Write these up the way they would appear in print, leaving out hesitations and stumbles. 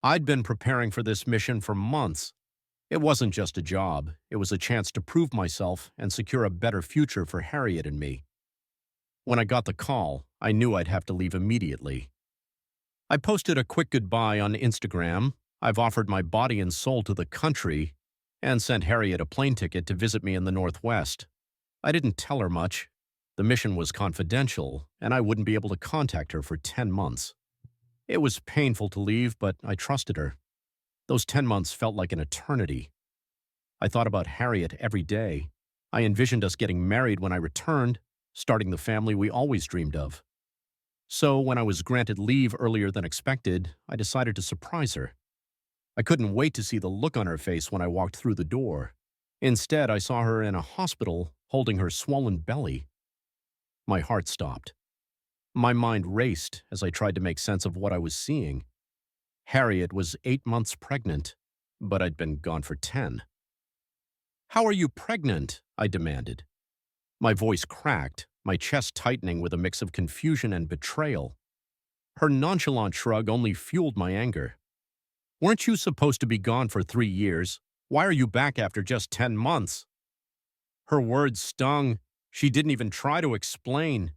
I'd been preparing for this mission for months. It wasn't just a job, it was a chance to prove myself and secure a better future for Harriet and me. When I got the call, I knew I'd have to leave immediately. I posted a quick goodbye on Instagram. I've offered my body and soul to the country and sent Harriet a plane ticket to visit me in the Northwest. I didn't tell her much. The mission was confidential, and I wouldn't be able to contact her for 10 months. It was painful to leave, but I trusted her. Those 10 months felt like an eternity. I thought about Harriet every day. I envisioned us getting married when I returned, starting the family we always dreamed of. So when I was granted leave earlier than expected, I decided to surprise her. I couldn't wait to see the look on her face when I walked through the door. Instead, I saw her in a hospital holding her swollen belly. My heart stopped. My mind raced as I tried to make sense of what I was seeing. Harriet was 8 months pregnant, but I'd been gone for 10. "How are you pregnant?" I demanded. My voice cracked, my chest tightening with a mix of confusion and betrayal. Her nonchalant shrug only fueled my anger. "Weren't you supposed to be gone for 3 years? Why are you back after just 10 months? Her words stung. She didn't even try to explain.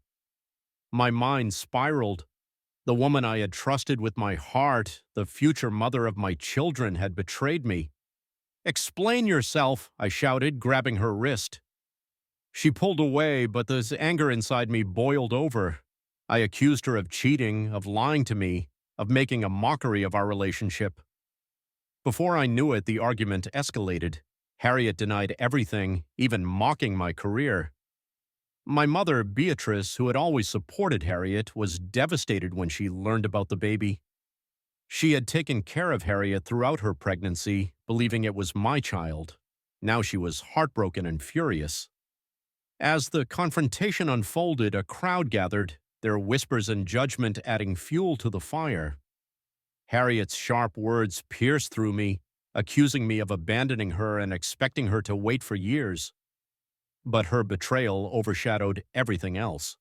My mind spiraled. The woman I had trusted with my heart, the future mother of my children, had betrayed me. "Explain yourself," I shouted, grabbing her wrist. She pulled away, but the anger inside me boiled over. I accused her of cheating, of lying to me, of making a mockery of our relationship. Before I knew it, the argument escalated. Harriet denied everything, even mocking my career. My mother, Beatrice, who had always supported Harriet, was devastated when she learned about the baby. She had taken care of Harriet throughout her pregnancy, believing it was my child. Now she was heartbroken and furious. As the confrontation unfolded, a crowd gathered, their whispers and judgment adding fuel to the fire. Harriet's sharp words pierced through me, accusing me of abandoning her and expecting her to wait for years. But her betrayal overshadowed everything else.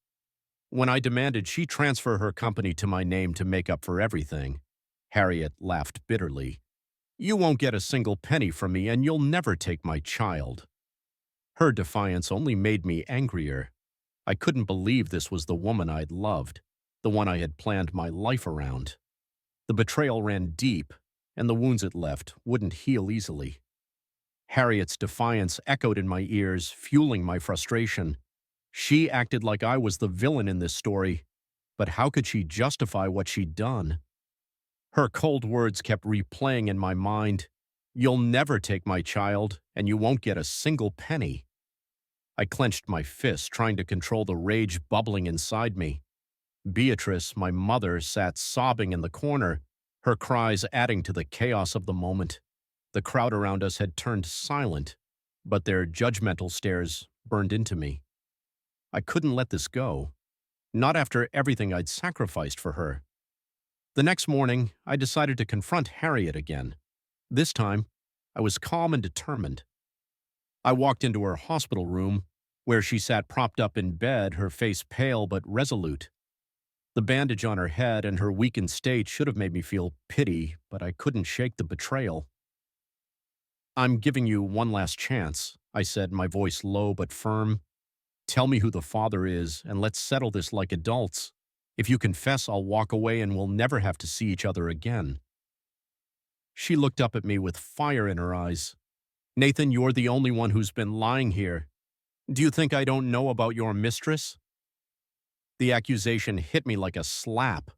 When I demanded she transfer her company to my name to make up for everything, Harriet laughed bitterly. "You won't get a single penny from me, and you'll never take my child." Her defiance only made me angrier. I couldn't believe this was the woman I'd loved, the one I had planned my life around. The betrayal ran deep, and the wounds it left wouldn't heal easily. Harriet's defiance echoed in my ears, fueling my frustration. She acted like I was the villain in this story, but how could she justify what she'd done? Her cold words kept replaying in my mind. "You'll never take my child, and you won't get a single penny." I clenched my fist, trying to control the rage bubbling inside me. Beatrice, my mother, sat sobbing in the corner, her cries adding to the chaos of the moment. The crowd around us had turned silent, but their judgmental stares burned into me. I couldn't let this go, not after everything I'd sacrificed for her. The next morning, I decided to confront Harriet again. This time, I was calm and determined. I walked into her hospital room, where she sat propped up in bed, her face pale but resolute. The bandage on her head and her weakened state should have made me feel pity, but I couldn't shake the betrayal. "I'm giving you one last chance," I said, my voice low but firm. "Tell me who the father is, and let's settle this like adults. If you confess, I'll walk away and we'll never have to see each other again." She looked up at me with fire in her eyes. "Nathan, you're the only one who's been lying here. Do you think I don't know about your mistress?" The accusation hit me like a slap.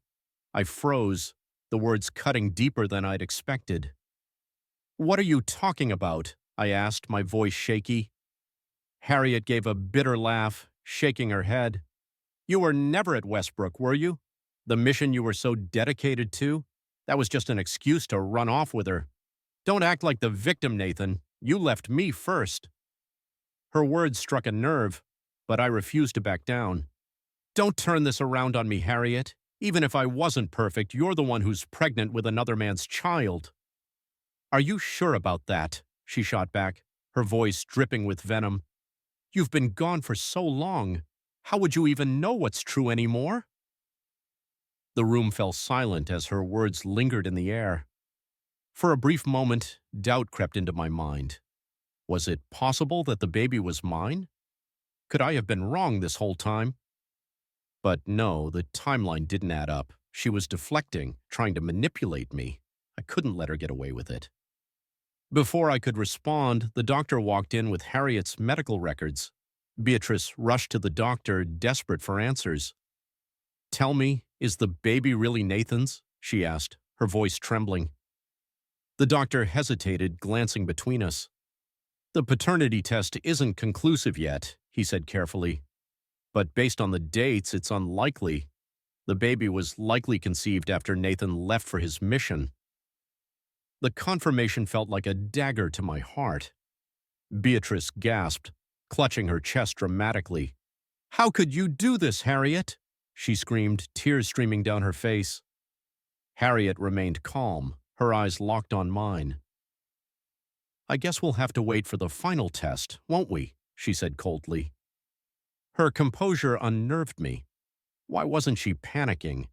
I froze, the words cutting deeper than I'd expected. "What are you talking about?" I asked, my voice shaky. Harriet gave a bitter laugh, shaking her head. "You were never at Westbrook, were you? The mission you were so dedicated to? That was just an excuse to run off with her. Don't act like the victim, Nathan. You left me first." Her words struck a nerve, but I refused to back down. "Don't turn this around on me, Harriet. Even if I wasn't perfect, you're the one who's pregnant with another man's child." "Are you sure about that?" she shot back, her voice dripping with venom. "You've been gone for so long. How would you even know what's true anymore?" The room fell silent as her words lingered in the air. For a brief moment, doubt crept into my mind. Was it possible that the baby was mine? Could I have been wrong this whole time? But no, the timeline didn't add up. She was deflecting, trying to manipulate me. I couldn't let her get away with it. Before I could respond, the doctor walked in with Harriet's medical records. Beatrice rushed to the doctor, desperate for answers. "Tell me, is the baby really Nathan's?" she asked, her voice trembling. The doctor hesitated, glancing between us. "The paternity test isn't conclusive yet," he said carefully. "But based on the dates, it's unlikely. The baby was likely conceived after Nathan left for his mission." The confirmation felt like a dagger to my heart. Beatrice gasped, clutching her chest dramatically. "How could you do this, Harriet?" she screamed, tears streaming down her face. Harriet remained calm, her eyes locked on mine. "I guess we'll have to wait for the final test, won't we?" she said coldly. Her composure unnerved me. Why wasn't she panicking?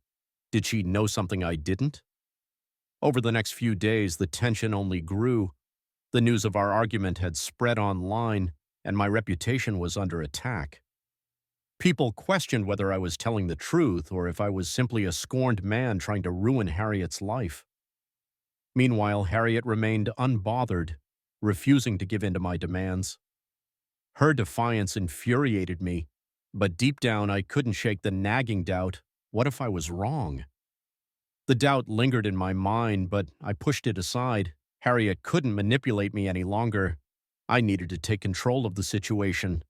Did she know something I didn't? Over the next few days, the tension only grew. The news of our argument had spread online, and my reputation was under attack. People questioned whether I was telling the truth or if I was simply a scorned man trying to ruin Harriet's life. Meanwhile, Harriet remained unbothered, refusing to give in to my demands. Her defiance infuriated me, but deep down I couldn't shake the nagging doubt, what if I was wrong? The doubt lingered in my mind, but I pushed it aside. Harriet couldn't manipulate me any longer. I needed to take control of the situation.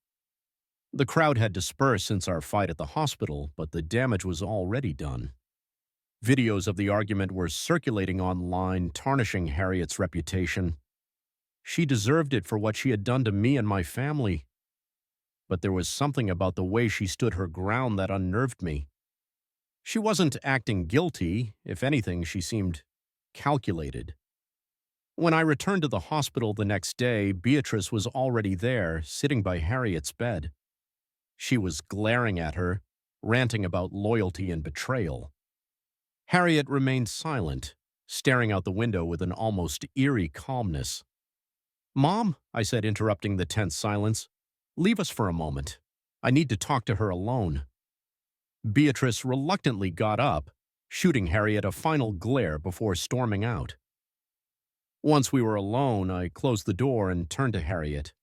The crowd had dispersed since our fight at the hospital, but the damage was already done. Videos of the argument were circulating online, tarnishing Harriet's reputation. She deserved it for what she had done to me and my family. But there was something about the way she stood her ground that unnerved me. She wasn't acting guilty. If anything, she seemed calculated. When I returned to the hospital the next day, Beatrice was already there, sitting by Harriet's bed. She was glaring at her, ranting about loyalty and betrayal. Harriet remained silent, staring out the window with an almost eerie calmness. "Mom," I said, interrupting the tense silence, "leave us for a moment. I need to talk to her alone." Beatrice reluctantly got up, shooting Harriet a final glare before storming out. Once we were alone, I closed the door and turned to Harriet.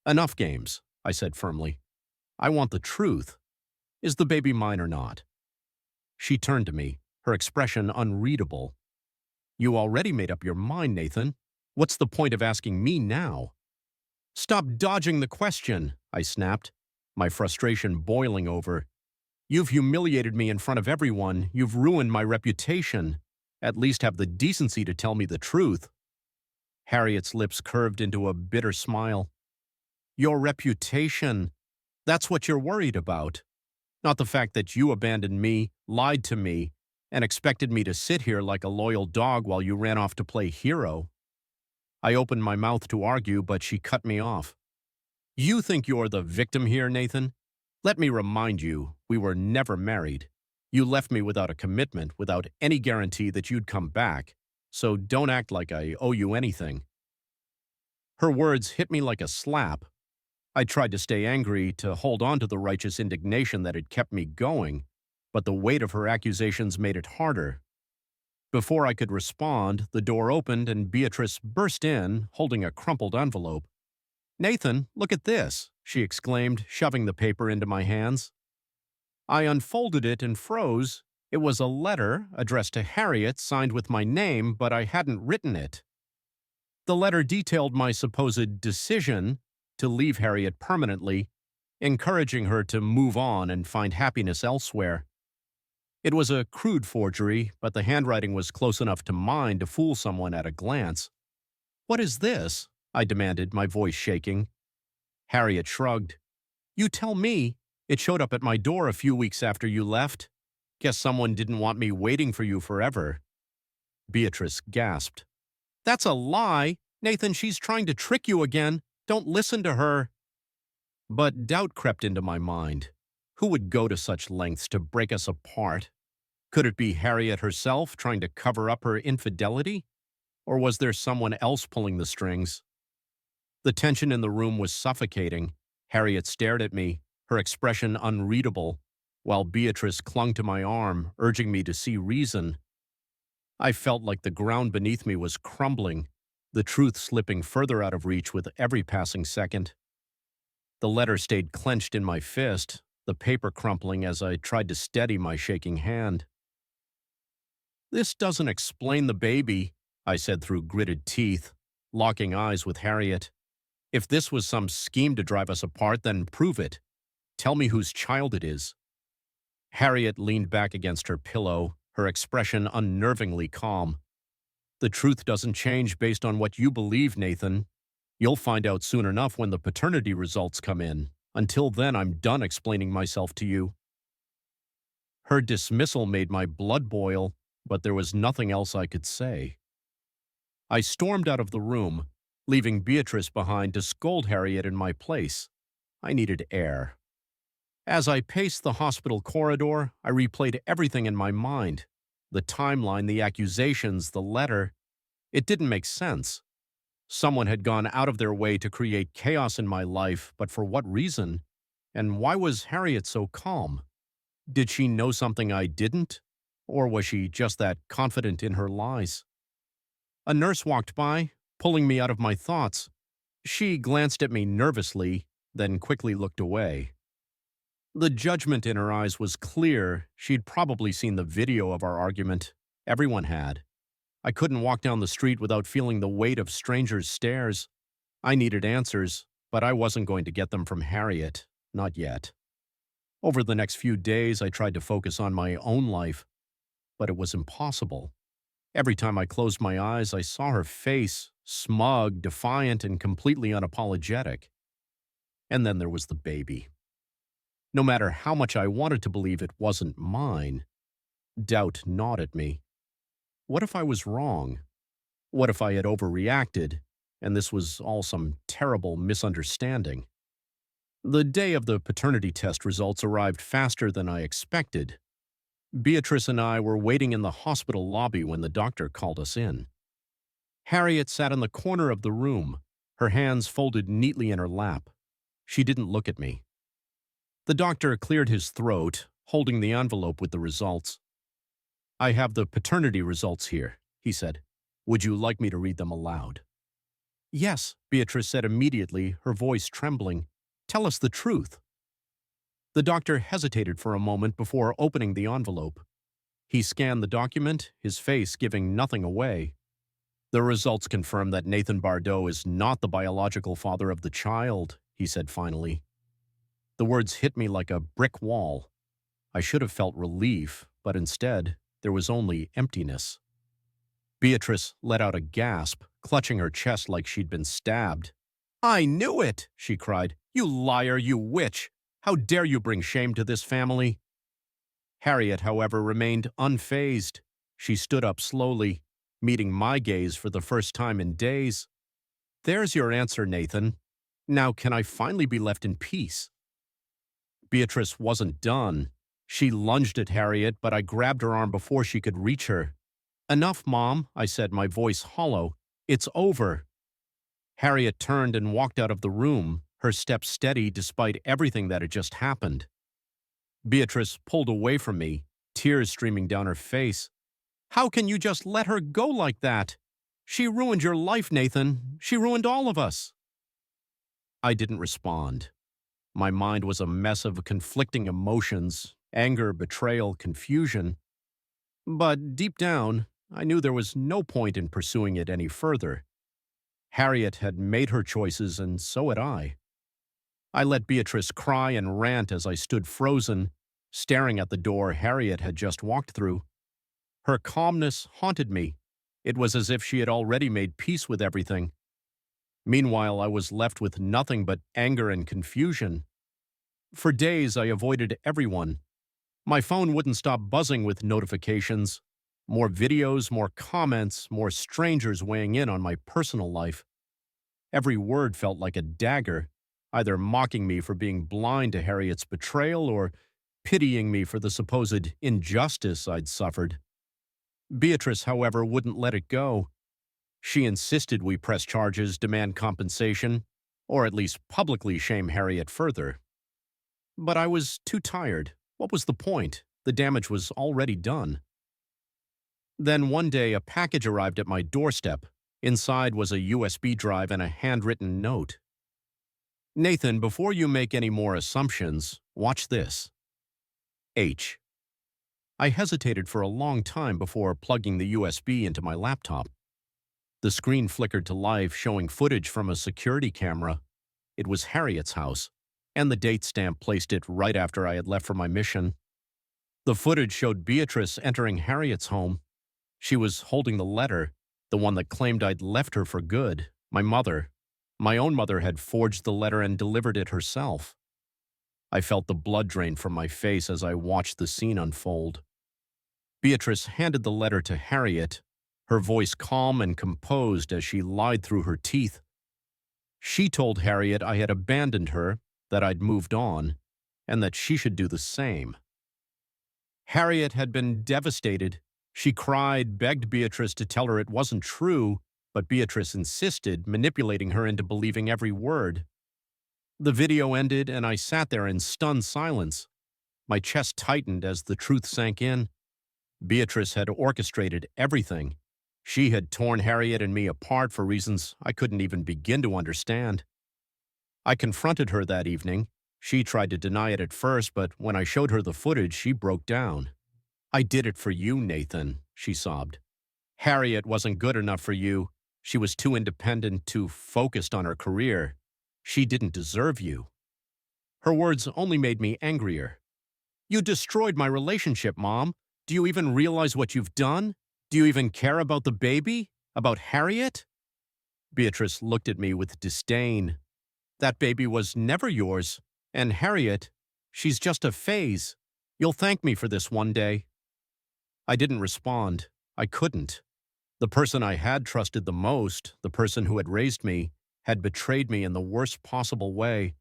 "Enough games," I said firmly. "I want the truth. Is the baby mine or not?" She turned to me, her expression unreadable. "You already made up your mind, Nathan. What's the point of asking me now?" "Stop dodging the question," I snapped, my frustration boiling over. "You've humiliated me in front of everyone. You've ruined my reputation. At least have the decency to tell me the truth." Harriet's lips curved into a bitter smile. "Your reputation. That's what you're worried about. Not the fact that you abandoned me, lied to me, and expected me to sit here like a loyal dog while you ran off to play hero." I opened my mouth to argue, but she cut me off. "You think you're the victim here, Nathan? Let me remind you, we were never married. You left me without a commitment, without any guarantee that you'd come back, so don't act like I owe you anything." Her words hit me like a slap. I tried to stay angry, to hold on to the righteous indignation that had kept me going, but the weight of her accusations made it harder. Before I could respond, the door opened and Beatrice burst in, holding a crumpled envelope. "Nathan, look at this," she exclaimed, shoving the paper into my hands. I unfolded it and froze. It was a letter addressed to Harriet, signed with my name, but I hadn't written it. The letter detailed my supposed decision to leave Harriet permanently, encouraging her to move on and find happiness elsewhere. It was a crude forgery, but the handwriting was close enough to mine to fool someone at a glance. "What is this?" I demanded, my voice shaking. Harriet shrugged. "You tell me. It showed up at my door a few weeks after you left. Guess someone didn't want me waiting for you forever." Beatrice gasped. "That's a lie. Nathan, she's trying to trick you again. Don't listen to her." But doubt crept into my mind. Who would go to such lengths to break us apart? Could it be Harriet herself trying to cover up her infidelity? Or was there someone else pulling the strings? The tension in the room was suffocating. Harriet stared at me, her expression unreadable, while Beatrice clung to my arm, urging me to see reason. I felt like the ground beneath me was crumbling, the truth slipping further out of reach with every passing second. The letter stayed clenched in my fist, the paper crumpling as I tried to steady my shaking hand. "This doesn't explain the baby," I said through gritted teeth, locking eyes with Harriet. "If this was some scheme to drive us apart, then prove it. Tell me whose child it is." Harriet leaned back against her pillow, her expression unnervingly calm. "The truth doesn't change based on what you believe, Nathan. You'll find out soon enough when the paternity results come in. Until then, I'm done explaining myself to you." Her dismissal made my blood boil, but there was nothing else I could say. I stormed out of the room, leaving Beatrice behind to scold Harriet in my place. I needed air. As I paced the hospital corridor, I replayed everything in my mind. The timeline, the accusations, the letter. It didn't make sense. Someone had gone out of their way to create chaos in my life, but for what reason? And why was Harriet so calm? Did she know something I didn't? Or was she just that confident in her lies? A nurse walked by, pulling me out of my thoughts. She glanced at me nervously, then quickly looked away. The judgment in her eyes was clear. She'd probably seen the video of our argument. Everyone had. I couldn't walk down the street without feeling the weight of strangers' stares. I needed answers, but I wasn't going to get them from Harriet. Not yet. Over the next few days, I tried to focus on my own life, but it was impossible. Every time I closed my eyes, I saw her face, smug, defiant, and completely unapologetic. And then there was the baby. No matter how much I wanted to believe it wasn't mine, doubt gnawed at me. What if I was wrong? What if I had overreacted, and this was all some terrible misunderstanding? The day of the paternity test results arrived faster than I expected. Beatrice and I were waiting in the hospital lobby when the doctor called us in. Harriet sat in the corner of the room, her hands folded neatly in her lap. She didn't look at me. The doctor cleared his throat, holding the envelope with the results. "I have the paternity results here," he said. "Would you like me to read them aloud?" "Yes," Beatrice said immediately, her voice trembling. "Tell us the truth." The doctor hesitated for a moment before opening the envelope. He scanned the document, his face giving nothing away. "The results confirm that Nathan Bardot is not the biological father of the child," he said finally. The words hit me like a brick wall. I should have felt relief, but instead, there was only emptiness. Beatrice let out a gasp, clutching her chest like she'd been stabbed. "I knew it!" she cried. "You liar, you witch! How dare you bring shame to this family?" Harriet, however, remained unfazed. She stood up slowly, meeting my gaze for the first time in days. "There's your answer, Nathan. Now can I finally be left in peace?" Beatrice wasn't done. She lunged at Harriet, but I grabbed her arm before she could reach her. "Enough, Mom," I said, my voice hollow. "It's over." Harriet turned and walked out of the room, her steps steady despite everything that had just happened. Beatrice pulled away from me, tears streaming down her face. "How can you just let her go like that? She ruined your life, Nathan. She ruined all of us." I didn't respond. My mind was a mess of conflicting emotions, anger, betrayal, confusion. But deep down, I knew there was no point in pursuing it any further. Harriet had made her choices, and so had I. I let Beatrice cry and rant as I stood frozen, staring at the door Harriet had just walked through. Her calmness haunted me. It was as if she had already made peace with everything. Meanwhile, I was left with nothing but anger and confusion. For days, I avoided everyone. My phone wouldn't stop buzzing with notifications. More videos, more comments, more strangers weighing in on my personal life. Every word felt like a dagger, either mocking me for being blind to Harriet's betrayal or pitying me for the supposed injustice I'd suffered. Beatrice, however, wouldn't let it go. She insisted we press charges, demand compensation, or at least publicly shame Harriet further. But I was too tired. What was the point? The damage was already done. Then one day, a package arrived at my doorstep. Inside was a USB drive and a handwritten note. Nathan, before you make any more assumptions, watch this. H. I hesitated for a long time before plugging the USB into my laptop. The screen flickered to life, showing footage from a security camera. It was Harriet's house, and the date stamp placed it right after I had left for my mission. The footage showed Beatrice entering Harriet's home. She was holding the letter, the one that claimed I'd left her for good. My own mother had forged the letter and delivered it herself. I felt the blood drain from my face as I watched the scene unfold. Beatrice handed the letter to Harriet, her voice calm and composed as she lied through her teeth. She told Harriet I had abandoned her, that I'd moved on, and that she should do the same. Harriet had been devastated. She cried, begged Beatrice to tell her it wasn't true, but Beatrice insisted, manipulating her into believing every word. The video ended, and I sat there in stunned silence. My chest tightened as the truth sank in. Beatrice had orchestrated everything. She had torn Harriet and me apart for reasons I couldn't even begin to understand. I confronted her that evening. She tried to deny it at first, but when I showed her the footage, she broke down. I did it for you, Nathan, she sobbed. Harriet wasn't good enough for you. She was too independent, too focused on her career. She didn't deserve you. Her words only made me angrier. You destroyed my relationship, Mom. Do you even realize what you've done? Do you even care about the baby? About Harriet? Beatrice looked at me with disdain. That baby was never yours. And Harriet, she's just a phase. You'll thank me for this one day. I didn't respond. I couldn't. The person I had trusted the most, the person who had raised me, had betrayed me in the worst possible way.